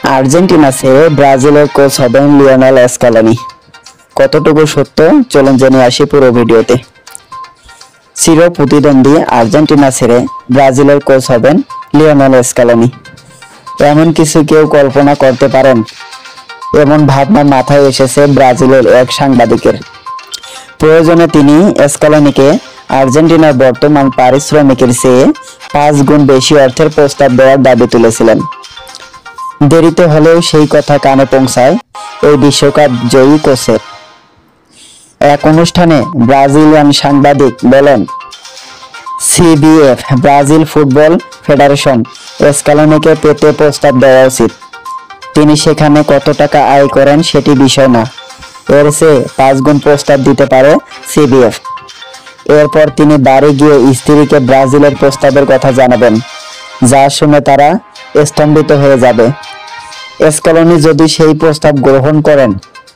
Argentina ছেড়ে ব্রাজিলের coach হবেন লিওনেল স্ক্যালোনি। কতটুকু সত্য চলুন জেনে আসি পুরো ভিডিওতে। চির প্রতিদ্বন্দ্বী আর্জেন্টিনা ছেড়ে ব্রাজিলের কোচ হবেন লিওনেল স্ক্যালোনি। এমন কিছু কেউ কল্পনা করতে পারেন? এমন ভাবনা মাথায় এসেছে ব্রাজিলের এক সাংবাদিকের। প্রয়োজনে তিনি স্ক্যালোনিকে আর্জেন্টিনার বর্তমান পারিশ্রমিকের চেয়ে 5 গুণ বেশি অর্থের প্রস্তাব দেওয়ার দাবি তুলেছিলেন। দেরিতে হলেও সেই কথা কানে পৌঁছায় এই বিশ্বকাপ জয়ী কোচের। এক অনুষ্ঠানে ব্রাজিলিয়ান সাংবাদিক বলেন, সিবিএফ ব্রাজিল ফুটবল ফেডারেশন স্ক্যালোনিকে পেতে প্রস্তাব দেওয়া উচিত। তিনি সেখানে কত টাকা আয় করেন সেটি বিষয় না, এর চেয়ে 5 গুণ প্রস্তাব দিতে পারে সিবিএফ। এরপর তিনি বাড়ি গিয়ে স্ত্রীকে ব্রাজিলের প্রস্তাবের কথা জানাবেন, যা শুনে তারা স্তম্ভিত হয়ে যাবে। স্ক্যালোনি যদি সেই প্রস্তাব গ্রহণ করেন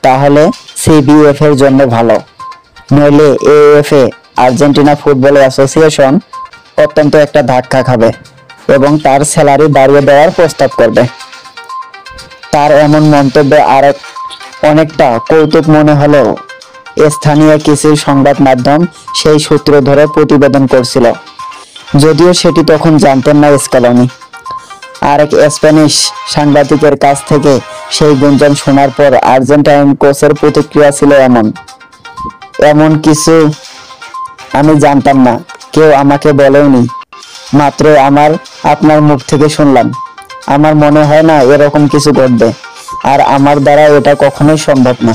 তাহলে সিবিএফ এর জন্য ভালো, নইলে এএফএ আর্জেন্টিনা ফুটবল অ্যাসোসিয়েশন অত্যন্ত একটা ধাক্কা খাবে এবং তার স্যালারি বাড়িয়ে দেওয়ার প্রস্তাব করবে। তার এমন মন্তব্যে অনেকটা কৌতুক মনে হলেও স্থানীয় কিছু সংবাদ মাধ্যম সেই সূত্র ধরে প্রতিবেদন করছিল, যদিও সেটি তখন জানতেন না স্ক্যালোনি। আরেক স্প্যানিশ সাংবাদিকের কাছ থেকে সেই গুঞ্জন শোনার পর আর্জেন্টাইন কোচের প্রতিক্রিয়া ছিল এমন কিছু আমি জানতাম না, কেউ আমাকে বলেওনি, মাত্র আপনার মুখ থেকে শুনলাম। আমার মনে হয় না এরকম কিছু ঘটবে, আর আমার দ্বারা এটা কখনোই সম্ভব না।